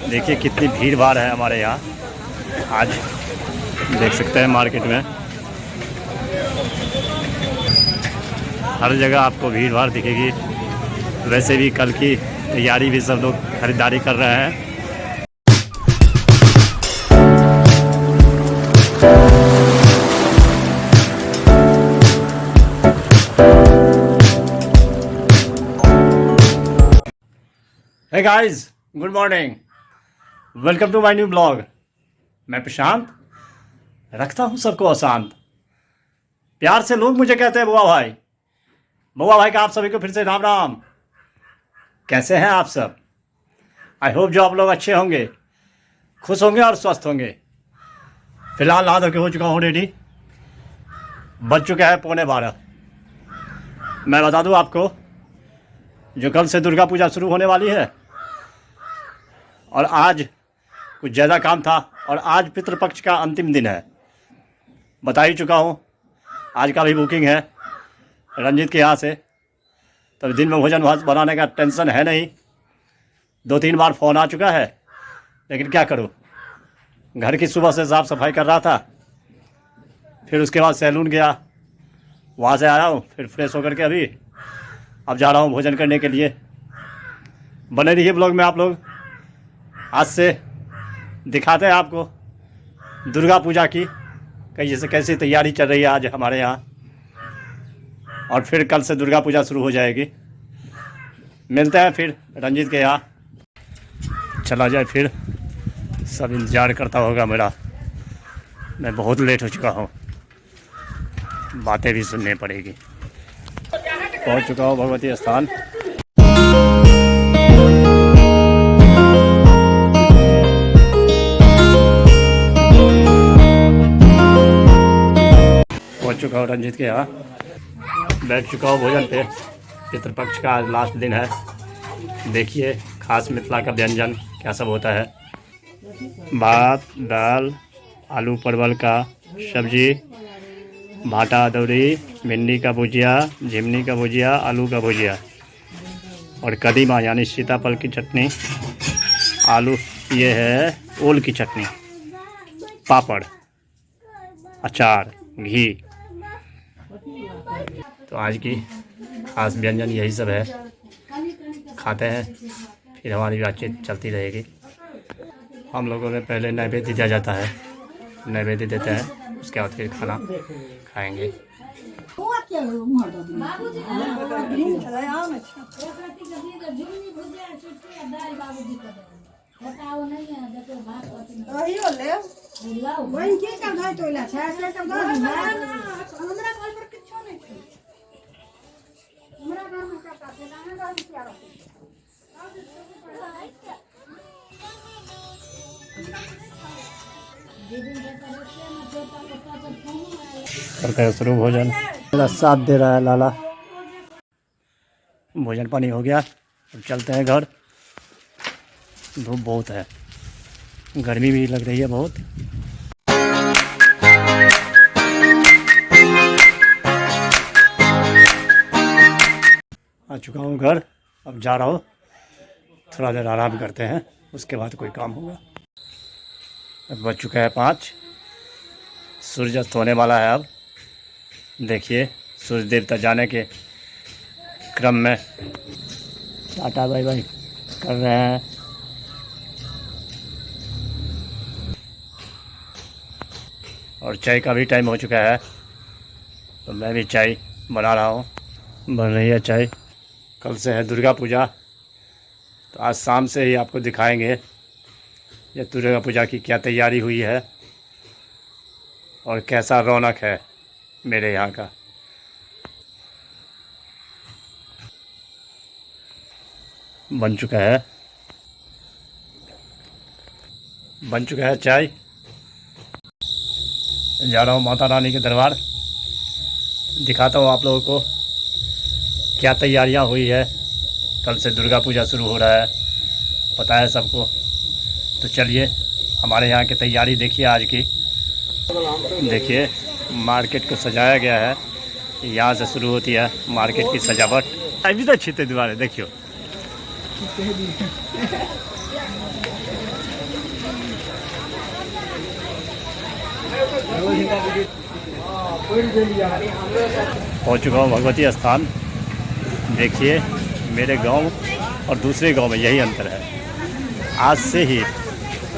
देखिए कितनी भीड़ भाड़ है हमारे यहाँ आज, देख सकते हैं मार्केट में हर जगह आपको भीड़ भाड़ दिखेगी। वैसे भी कल की तैयारी भी सब लोग खरीदारी कर रहे हैं। Hey guys, good morning, welcome to my new blog. मैं प्रशांत, रखता हूँ सबको अशांत। प्यार से लोग मुझे कहते हैं बुआ भाई। बुआ भाई का आप सभी को फिर से राम राम। कैसे हैं आप सब? आई होप जो आप लोग अच्छे होंगे, खुश होंगे और स्वस्थ होंगे। फिलहाल नहा धो के हो चुका हूँ रेडी। बज चुका है 11:15। मैं बता दूँ आपको, जो कल से दुर्गा पूजा शुरू होने वाली है और आज कुछ ज़्यादा काम था और आज पितृपक्ष का अंतिम दिन है। बता ही चुका हूँ, आज का भी बुकिंग है रंजीत के यहाँ से। तो दिन में भोजन भात बनाने का टेंशन है नहीं। 2-3 बार फ़ोन आ चुका है, लेकिन क्या करूँ, घर की सुबह से साफ़ सफाई कर रहा था। फिर उसके बाद सैलून गया, वहाँ से आया हूँ, फिर फ्रेश होकर के अभी अब जा रहा हूँ भोजन करने के लिए। बने रहिए ब्लॉग में आप लोग। आज से दिखाते हैं आपको दुर्गा पूजा की कैसी तैयारी चल रही है आज हमारे यहाँ। और फिर कल से दुर्गा पूजा शुरू हो जाएगी। मिलते हैं फिर रंजीत के यहाँ। चला जाए, फिर सब इंतज़ार करता होगा मेरा। मैं बहुत लेट हो चुका हूँ, बातें भी सुननी पड़ेगी। पहुँच चुका हूँ भगवती स्थान। पहुँच चुका हूँ रंजीत के यहाँ। बैठ चुका हूँ भोजन पे। पितृपक्ष का आज लास्ट दिन है। देखिए खास मिथिला का व्यंजन क्या सब होता है। भात, दाल, आलू परवल का सब्जी, भाटा अदौरी, भिंडी का भुजिया, झिमनी का भुजिया, आलू का भुजिया और कदीमा यानी सीताफल की चटनी, आलू, ये है ओल की चटनी, पापड़, अचार, घी। तो आज की खास व्यंजन यही सब है। खाते हैं, फिर हमारी बातचीत चलती रहेगी। हम लोगों में पहले नैवेद्य दिया जाता है, नैवेद्य देते हैं, उसके बाद फिर खाना खाएंगे। करते हैं शुरू भोजन। मेरा साथ दे रहा है लाला। भोजन पानी हो गया, अब चलते हैं घर। धूप बहुत है, गर्मी भी लग रही है बहुत। आ चुका हूँ घर, अब जा रहा हूँ। थोड़ा देर आराम करते हैं, उसके बाद कोई काम होगा। अब बज चुका है 5। सूर्य अस्त होने वाला है। अब देखिए सूर्य देवता जाने के क्रम में टाटा बाय बाय कर रहे हैं। और चाय का भी टाइम हो चुका है, तो मैं भी चाय बना रहा हूँ। बन रही है चाय। कल से है दुर्गा पूजा, तो आज शाम से ही आपको दिखाएंगे ये दुर्गा पूजा की क्या तैयारी हुई है और कैसा रौनक है मेरे यहाँ का। बन चुका है चाय। जा रहा हूँ माता रानी के दरबार। दिखाता हूँ आप लोगों को क्या तैयारियाँ हुई है। कल से दुर्गा पूजा शुरू हो रहा है, पता है सबको। तो चलिए हमारे यहाँ की तैयारी देखिए आज की। देखिए मार्केट को सजाया गया है, यहाँ से शुरू होती है मार्केट की सजावट। अभी तो अच्छी थे दोबारा देखियो। पहुँच चुका हूँ भगवती स्थान। देखिए मेरे गांव और दूसरे गांव में यही अंतर है। आज से ही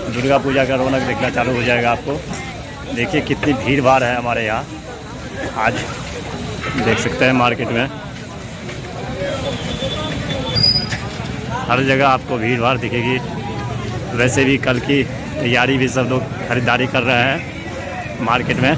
दुर्गा पूजा का रौनक देखना चालू हो जाएगा आपको। देखिए कितनी भीड़ भाड़ है हमारे यहाँ आज, देख सकते हैं मार्केट में हर जगह आपको भीड़ भाड़ दिखेगी। वैसे भी कल की तैयारी भी सब लोग खरीदारी कर रहे हैं मार्केट में।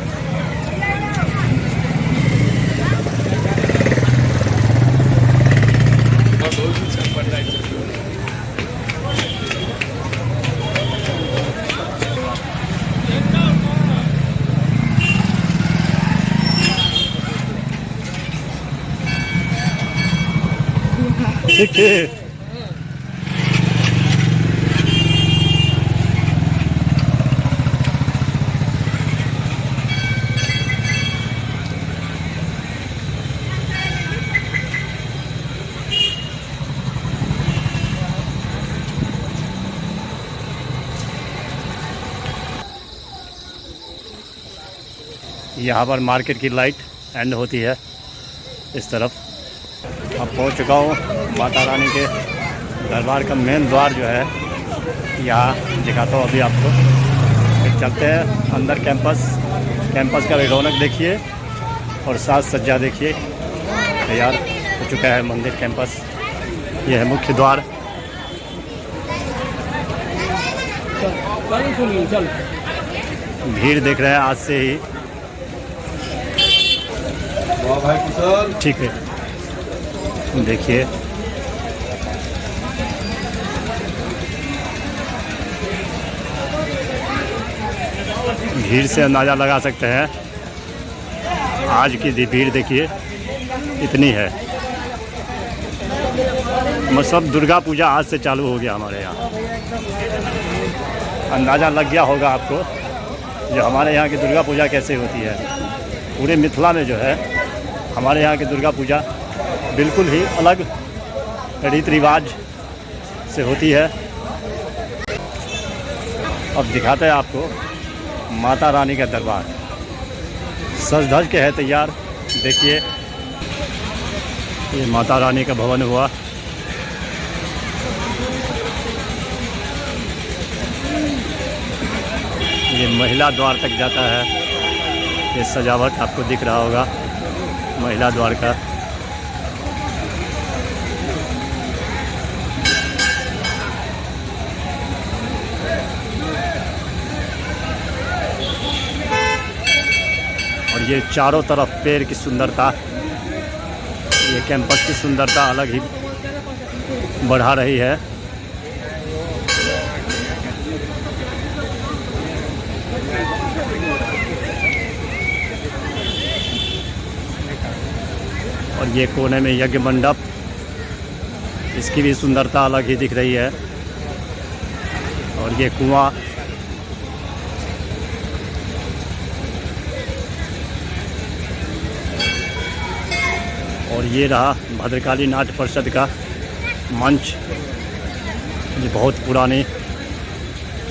ठीक है। यहाँ पर मार्केट की लाइट एंड होती है इस तरफ। अब पहुँच चुका हूँ माता रानी के दरबार का मेन द्वार जो है, यहाँ दिखाता हूँ अभी आपको। फिर चलते हैं अंदर कैंपस का रौनक देखिए और साज सज्जा देखिए। तैयार हो चुका है मंदिर कैंपस। यह है मुख्य द्वार। भीड़ देख रहे हैं आज से ही। ठीक है, देखिए भीड़ से अंदाज़ा लगा सकते हैं आज की भीड़ देखिए इतनी है। मतलब दुर्गा पूजा आज से चालू हो गया हमारे यहाँ। अंदाज़ा लग गया होगा आपको जो हमारे यहाँ की दुर्गा पूजा कैसे होती है। पूरे मिथिला में जो है हमारे यहाँ की दुर्गा पूजा बिल्कुल ही अलग रीति रिवाज से होती है। अब दिखाते हैं आपको माता रानी का दरबार। सज धज के है तैयार। देखिए ये माता रानी का भवन हुआ। ये महिला द्वार तक जाता है। ये सजावट आपको दिख रहा होगा महिला द्वार का। और ये चारों तरफ पेड़ की सुंदरता, ये कैंपस की सुंदरता अलग ही बढ़ा रही है। और ये कोने में यज्ञ मंडप, इसकी भी सुंदरता अलग ही दिख रही है। और ये कुआं, और ये रहा भद्रकाली नाट्य परिषद का मंच। ये बहुत पुरानी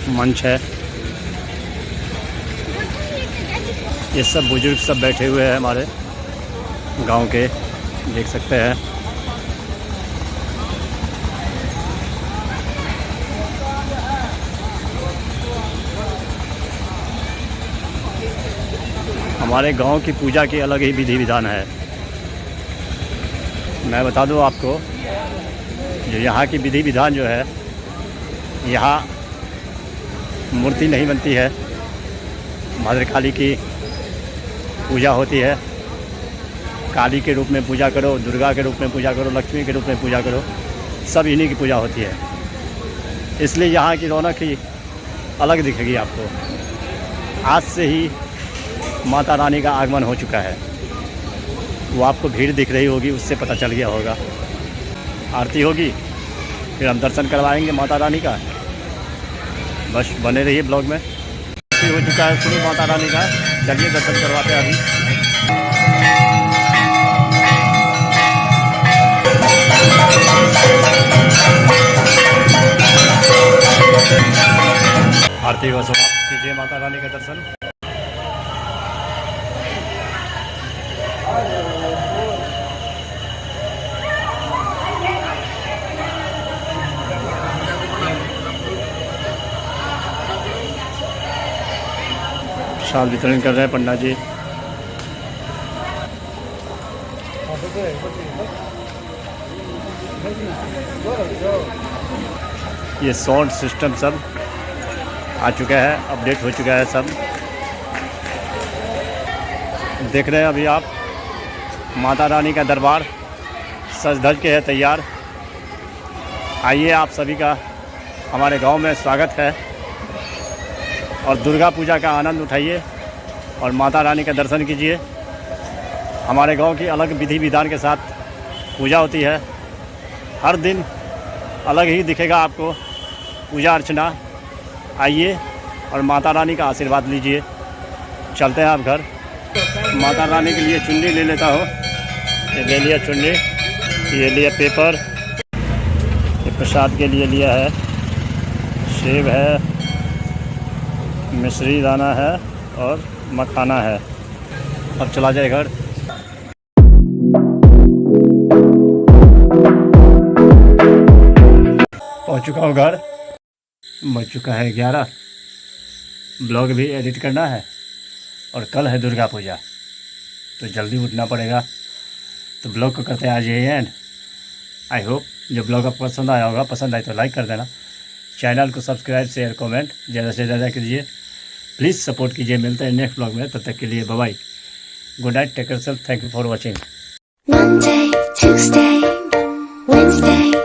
मंच है। ये सब बुजुर्ग सब बैठे हुए हैं हमारे गांव के, देख सकते हैं। हमारे गांव की पूजा की अलग ही विधि विधान है। मैं बता दूं आपको जो यहाँ की विधि विधान जो है, यहाँ मूर्ति नहीं बनती है। भद्रकाली की पूजा होती है। काली के रूप में पूजा करो, दुर्गा के रूप में पूजा करो, लक्ष्मी के रूप में पूजा करो, सब इन्हीं की पूजा होती है। इसलिए यहाँ की रौनक ही अलग दिखेगी आपको। आज से ही माता रानी का आगमन हो चुका है। वो आपको भीड़ दिख रही होगी, उससे पता चल गया होगा। आरती होगी, फिर हम दर्शन करवाएंगे माता रानी का। बस बने रहिए ब्लॉग में। हो चुका है शुरू माता रानी का। चलिए दर्शन करवाते हैं अभी। आरती को समाप्त कीजिए माता रानी का दर्शन। प्रसाद वितरण कर रहे हैं पंडा जी। ये साउंड सिस्टम सब आ चुका है, अपडेट हो चुका है सब। देख रहे हैं अभी आप माता रानी का दरबार सज धज के है तैयार। आइए आप सभी का हमारे गांव में स्वागत है और दुर्गा पूजा का आनंद उठाइए और माता रानी का दर्शन कीजिए। हमारे गांव की अलग विधि विधान के साथ पूजा होती है। हर दिन अलग ही दिखेगा आपको पूजा अर्चना। आइए और माता रानी का आशीर्वाद लीजिए। चलते हैं आप घर। माता रानी के लिए चुन्नी ले लेता हूँ। ये ले लिया चुन्नी, ये लिया पेपर, ये प्रसाद के लिए लिया है, सेब है, मिश्री दाना है और मखाना है। अब चला जाए घर। पहुंच चुका हूँ घर। बज चुका है 11। ब्लॉग भी एडिट करना है और कल है दुर्गा पूजा, तो जल्दी उठना पड़ेगा। तो ब्लॉग को करते हैं आज यही एंड। आई होप जो ब्लॉग आपको पसंद आया होगा, पसंद आए तो लाइक कर देना, चैनल को सब्सक्राइब शेयर कमेंट ज़्यादा से ज़्यादा कीजिए। प्लीज़ सपोर्ट कीजिए। मिलते हैं नेक्स्ट ब्लॉग में, तब तक के लिए bye bye, good night, take care self, thank you for watching. Monday, Tuesday, Wednesday.